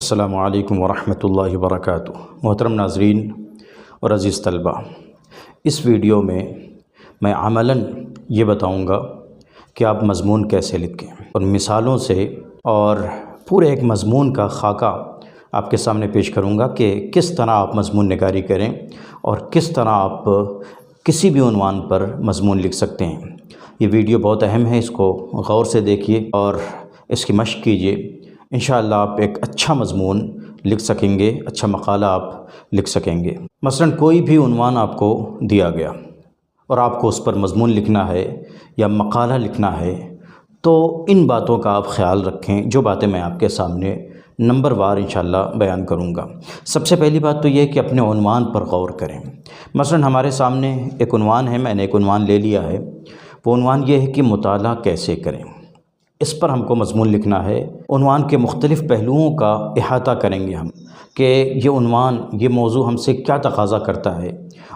السلام علیکم ورحمۃ اللہ وبرکاتہ۔ محترم ناظرین اور عزیز طلبہ، اس ویڈیو میں عملاً یہ بتاؤں گا کہ آپ مضمون کیسے لکھیں، اور مثالوں سے اور پورے ایک مضمون کا خاکہ آپ کے سامنے پیش کروں گا کہ کس طرح آپ مضمون نگاری کریں اور کس طرح آپ کسی بھی عنوان پر مضمون لکھ سکتے ہیں۔ یہ ویڈیو بہت اہم ہے، اس کو غور سے دیکھیے اور اس کی مشق کیجیے۔ انشاءاللہ آپ ایک اچھا مضمون لکھ سکیں گے، اچھا مقالہ آپ لکھ سکیں گے۔ مثلا کوئی بھی عنوان آپ کو دیا گیا اور آپ کو اس پر مضمون لکھنا ہے یا مقالہ لکھنا ہے، تو ان باتوں کا آپ خیال رکھیں، جو باتیں میں آپ کے سامنے نمبر وار انشاءاللہ بیان کروں گا۔ سب سے پہلی بات تو یہ کہ اپنے عنوان پر غور کریں۔ مثلا ہمارے سامنے ایک عنوان ہے، میں نے ایک عنوان لے لیا ہے، وہ عنوان یہ ہے کہ مطالعہ کیسے کریں۔ اس پر ہم کو مضمون لکھنا ہے۔ عنوان کے مختلف پہلوؤں کا احاطہ کریں گے ہم کہ یہ عنوان، یہ موضوع ہم سے کیا تقاضا کرتا ہے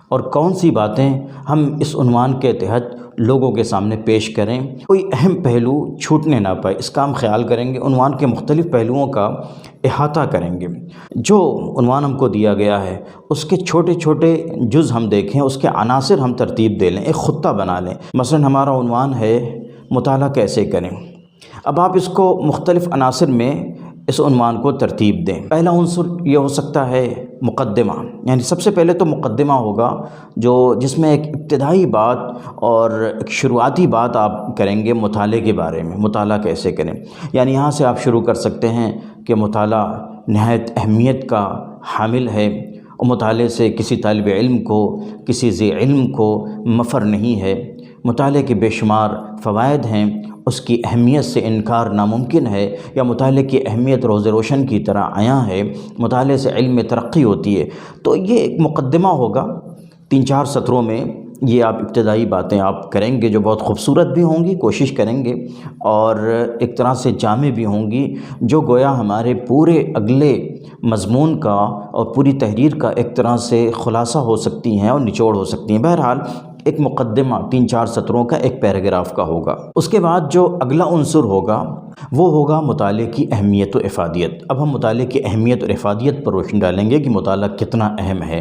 اور کون سی باتیں ہم اس عنوان کے تحت لوگوں کے سامنے پیش کریں، کوئی اہم پہلو چھوٹنے نہ پائے، اس کا ہم خیال کریں گے۔ عنوان کے مختلف پہلوؤں کا احاطہ کریں گے۔ جو عنوان ہم کو دیا گیا ہے اس کے چھوٹے چھوٹے جز ہم دیکھیں، اس کے عناصر ہم ترتیب دے لیں، ایک خطہ بنا لیں۔ مثلا ہمارا عنوان ہے مطالعہ کیسے کریں۔ اب آپ اس کو مختلف عناصر میں اس عنوان کو ترتیب دیں۔ پہلا عنصر یہ ہو سکتا ہے مقدمہ، یعنی سب سے پہلے تو مقدمہ ہوگا جس میں ایک ابتدائی بات اور ایک شروعاتی بات آپ کریں گے مطالعے کے بارے میں، مطالعہ کیسے کریں۔ یعنی یہاں سے آپ شروع کر سکتے ہیں کہ مطالعہ نہایت اہمیت کا حامل ہے، اور مطالعے سے کسی طالب علم کو، کسی ذی علم کو مفر نہیں ہے۔ مطالعے کے بے شمار فوائد ہیں، اس کی اہمیت سے انکار ناممکن ہے، یا مطالعے کی اہمیت روز روشن کی طرح عیاں ہے۔ مطالعے سے علم میں ترقی ہوتی ہے۔ تو یہ ایک مقدمہ ہوگا، 3-4 سطروں میں یہ آپ ابتدائی باتیں آپ کریں گے، جو بہت خوبصورت بھی ہوں گی، کوشش کریں گے، اور ایک طرح سے جامع بھی ہوں گی، جو گویا ہمارے پورے اگلے مضمون کا اور پوری تحریر کا ایک طرح سے خلاصہ ہو سکتی ہیں اور نچوڑ ہو سکتی ہیں۔ بہرحال ایک مقدمہ 3-4 سطروں کا، ایک پیراگراف کا ہوگا۔ اس کے بعد جو اگلا عنصر ہوگا وہ ہوگا مطالعے کی اہمیت و افادیت۔ اب ہم مطالعے کی اہمیت اور افادیت پر روشنی ڈالیں گے کہ مطالعہ کتنا اہم ہے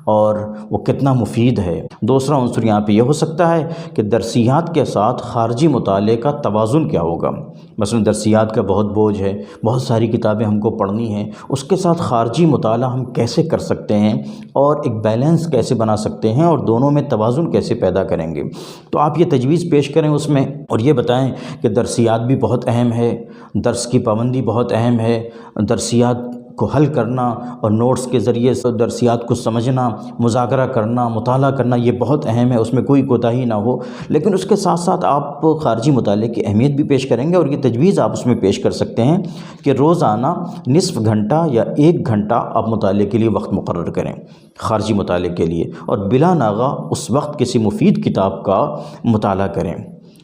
اور وہ کتنا مفید ہے۔ دوسرا عنصر یہاں پہ یہ ہو سکتا ہے کہ درسیات کے ساتھ خارجی مطالعے کا توازن کیا ہوگا۔ مثلا درسیات کا بہت بوجھ ہے، بہت ساری کتابیں ہم کو پڑھنی ہیں، اس کے ساتھ خارجی مطالعہ ہم کیسے کر سکتے ہیں اور ایک بیلنس کیسے بنا سکتے ہیں اور دونوں میں توازن کیسے پیدا کریں گے۔ تو آپ یہ تجویز پیش کریں اس میں، اور یہ بتائیں کہ درسیات بھی بہت اہم ہے، درس کی پابندی بہت اہم ہے، درسیات کو حل کرنا اور نوٹس کے ذریعے سے درسیات کو سمجھنا، مذاکرہ کرنا، مطالعہ کرنا، یہ بہت اہم ہے، اس میں کوئی کوتاہی نہ ہو۔ لیکن اس کے ساتھ ساتھ آپ خارجی مطالعے کی اہمیت بھی پیش کریں گے، اور یہ تجویز آپ اس میں پیش کر سکتے ہیں کہ روزانہ نصف گھنٹہ یا 1 گھنٹہ آپ مطالعے کے لیے وقت مقرر کریں، خارجی مطالعے کے لیے، اور بلا ناغہ اس وقت کسی مفید کتاب کا مطالعہ کریں،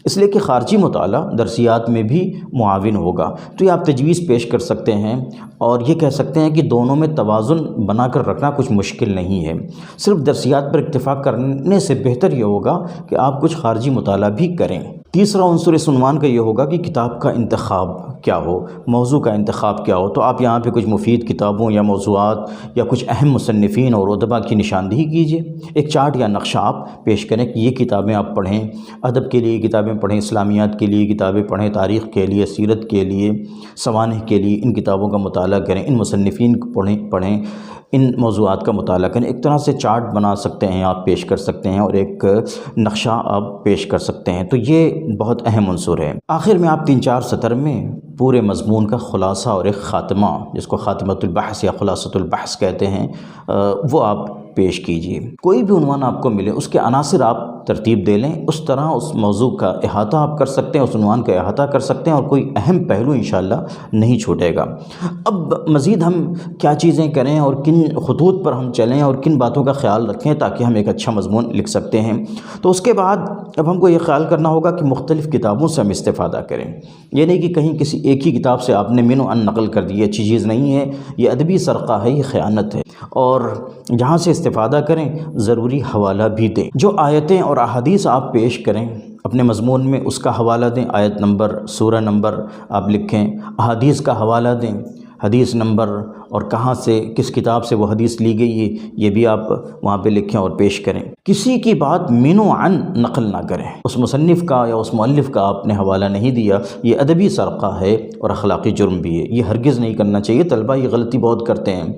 اس لیے کہ خارجی مطالعہ درسیات میں بھی معاون ہوگا۔ تو یہ آپ تجویز پیش کر سکتے ہیں، اور یہ کہہ سکتے ہیں کہ دونوں میں توازن بنا کر رکھنا کچھ مشکل نہیں ہے۔ صرف درسیات پر اکتفا کرنے سے بہتر یہ ہوگا کہ آپ کچھ خارجی مطالعہ بھی کریں۔ تیسرا عنصر اس عنوان کا یہ ہوگا کہ کتاب کا انتخاب کیا ہو، موضوع کا انتخاب کیا ہو۔ تو آپ یہاں پہ کچھ مفید کتابوں یا موضوعات یا کچھ اہم مصنفین اور ادبا کی نشاندہی کیجیے۔ ایک چارٹ یا نقشہ آپ پیش کریں کہ یہ کتابیں آپ پڑھیں، ادب کے لیے کتابیں پڑھیں، اسلامیات کے لیے کتابیں پڑھیں، تاریخ کے لیے، سیرت کے لیے، سوانح کے لیے ان کتابوں کا مطالعہ کریں، ان مصنفین کو پڑھیں، ان موضوعات کا مطالعہ کریں۔ ایک طرح سے چارٹ بنا سکتے ہیں، آپ پیش کر سکتے ہیں، اور ایک نقشہ آپ پیش کر سکتے ہیں۔ تو یہ بہت اہم عنصر ہے۔ آخر میں آپ 3-4 سطر میں پورے مضمون کا خلاصہ اور ایک خاتمہ، جس کو خاتمۃ البحث یا خلاصۃ البحث کہتے ہیں، وہ آپ پیش کیجیے۔ کوئی بھی عنوان آپ کو ملے، اس کے عناصر آپ ترتیب دے لیں، اس طرح اس موضوع کا احاطہ آپ کر سکتے ہیں، اس عنوان کا احاطہ کر سکتے ہیں، اور کوئی اہم پہلو انشاءاللہ نہیں چھوٹے گا۔ اب مزید ہم کیا چیزیں کریں اور کن خطوط پر ہم چلیں اور کن باتوں کا خیال رکھیں تاکہ ہم ایک اچھا مضمون لکھ سکتے ہیں، تو اس کے بعد اب ہم کو یہ خیال کرنا ہوگا کہ مختلف کتابوں سے ہم استفادہ کریں۔ یہ نہیں کہ کہیں کسی ایک ہی کتاب سے آپ نے من و عن نقل کر دی، یہ اچھی چیز نہیں ہے، یہ ادبی سرقہ ہے، یہ خیانت ہے۔ اور جہاں سے استفادہ کریں ضروری حوالہ بھی دیں۔ جو آیتیں اور احادیث آپ پیش کریں اپنے مضمون میں، اس کا حوالہ دیں، آیت نمبر، سورہ نمبر آپ لکھیں، احادیث کا حوالہ دیں، حدیث نمبر اور کہاں سے کس کتاب سے وہ حدیث لی گئی ہے یہ بھی آپ وہاں پہ لکھیں اور پیش کریں۔ کسی کی بات من و عن نقل نہ کریں۔ اس مصنف کا یا اس مؤلف کا آپ نے حوالہ نہیں دیا، یہ ادبی سرقہ ہے اور اخلاقی جرم بھی ہے، یہ ہرگز نہیں کرنا چاہیے۔ طلبہ یہ غلطی بہت کرتے ہیں،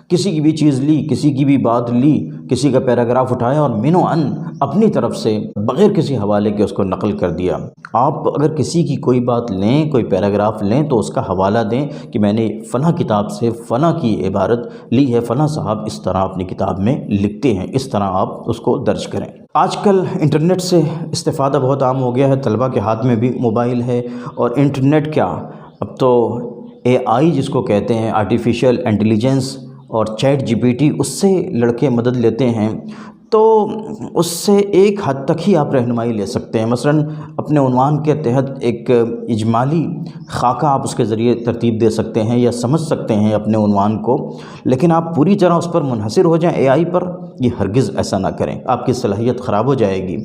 کسی کی بھی چیز لی، کسی کی بھی بات لی، کسی کا پیراگراف اٹھایا اور من و عن اپنی طرف سے بغیر کسی حوالے کے اس کو نقل کر دیا۔ آپ اگر کسی کی کوئی بات لیں، کوئی پیراگراف لیں تو اس کا حوالہ دیں کہ میں نے فلاں کتاب سے فلاں کی عبارت لی ہے، فلاں صاحب اس طرح اپنی کتاب میں لکھتے ہیں، اس طرح آپ اس کو درج کریں۔ آج کل انٹرنیٹ سے استفادہ بہت عام ہو گیا ہے، طلبہ کے ہاتھ میں بھی موبائل ہے، اور انٹرنیٹ کیا اب تو AI جس کو کہتے ہیں، آرٹیفیشیل انٹیلیجنس اور چیٹ GPT، اس سے لڑکے مدد لیتے ہیں، تو اس سے ایک حد تک ہی آپ رہنمائی لے سکتے ہیں۔ مثلاً اپنے عنوان کے تحت ایک اجمالی خاکہ آپ اس کے ذریعے ترتیب دے سکتے ہیں یا سمجھ سکتے ہیں اپنے عنوان کو، لیکن آپ پوری طرح اس پر منحصر ہو جائیں AI پر، یہ ہرگز ایسا نہ کریں۔ آپ کی صلاحیت خراب ہو جائے گی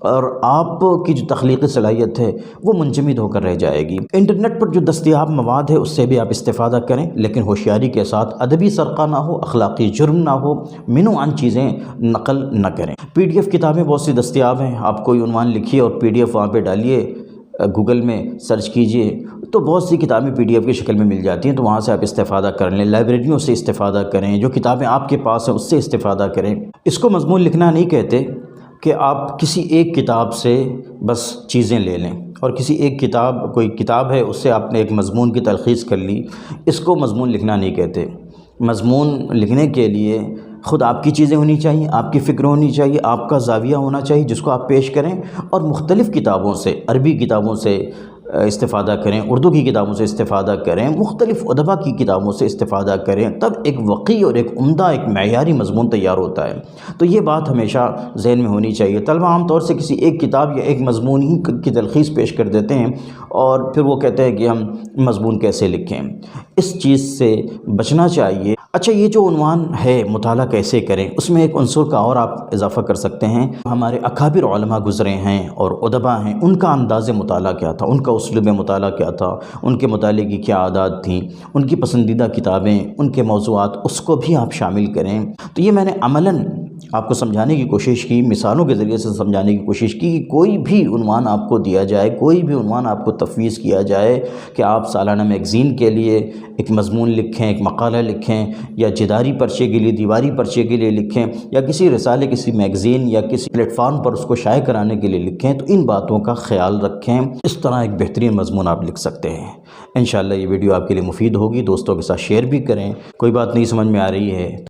اور آپ کی جو تخلیقی صلاحیت ہے وہ منجمد ہو کر رہ جائے گی۔ انٹرنیٹ پر جو دستیاب مواد ہے اس سے بھی آپ استفادہ کریں، لیکن ہوشیاری کے ساتھ، ادبی سرقہ نہ ہو، اخلاقی جرم نہ ہو، من و عن چیزیں نقل نہ کریں۔ PDF کتابیں بہت سی دستیاب ہیں، آپ کوئی عنوان لکھیے اور PDF وہاں پہ ڈالیے، گوگل میں سرچ کیجئے تو بہت سی کتابیں PDF کی شکل میں مل جاتی ہیں، تو وہاں سے آپ استفادہ کر لیں۔ لائبریریوں سے استفادہ کریں، جو کتابیں آپ کے پاس ہیں اس سے استفادہ کریں۔ اس کو مضمون لکھنا نہیں کہتے کہ آپ کسی ایک کتاب سے بس چیزیں لے لیں، اور کسی ایک کتاب، کوئی کتاب ہے اس سے آپ نے ایک مضمون کی تلخیص کر لی، اس کو مضمون لکھنا نہیں کہتے۔ مضمون لکھنے کے لیے خود آپ کی چیزیں ہونی چاہیے، آپ کی فکر ہونی چاہیے، آپ کا زاویہ ہونا چاہیے جس کو آپ پیش کریں، اور مختلف کتابوں سے، عربی کتابوں سے استفادہ کریں، اردو کی کتابوں سے استفادہ کریں، مختلف ادبا کی کتابوں سے استفادہ کریں، تب ایک وقی اور ایک عمدہ، ایک معیاری مضمون تیار ہوتا ہے۔ تو یہ بات ہمیشہ ذہن میں ہونی چاہیے۔ طلبہ عام طور سے کسی ایک کتاب یا ایک مضمون ہی کی تلخیص پیش کر دیتے ہیں اور پھر وہ کہتے ہیں کہ ہم مضمون کیسے لکھیں، اس چیز سے بچنا چاہیے۔ اچھا، یہ جو عنوان ہے مطالعہ کیسے کریں، اس میں ایک عنصر کا اور آپ اضافہ کر سکتے ہیں۔ ہمارے اکابر علماء گزرے ہیں اور ادبا ہیں، ان کا انداز مطالعہ کیا تھا، ان کا اسلوب مطالعہ کیا تھا، ان کے مطالعے کی کیا عادات تھیں، ان کی پسندیدہ کتابیں، ان کے موضوعات، اس کو بھی آپ شامل کریں۔ تو یہ میں نے عملاً آپ کو سمجھانے کی کوشش کی، مثالوں کے ذریعے سے سمجھانے کی کوشش کی کہ کوئی بھی عنوان آپ کو دیا جائے، کوئی بھی عنوان آپ کو تفویض کیا جائے کہ آپ سالانہ میگزین کے لیے ایک مضمون لکھیں، ایک مقالہ لکھیں، یا جداری پرچے کے لیے، دیواری پرچے کے لیے لکھیں، یا کسی رسالے، کسی میگزین یا کسی پلیٹ فارم پر اس کو شائع کرانے کے لیے لکھیں، تو ان باتوں کا خیال رکھیں۔ اس طرح ایک بہترین مضمون آپ لکھ سکتے ہیں۔ انشاءاللہ یہ ویڈیو آپ کے لیے مفید ہوگی، دوستوں کے ساتھ شیئر بھی کریں۔ کوئی بات نہیں سمجھ میں آ رہی ہے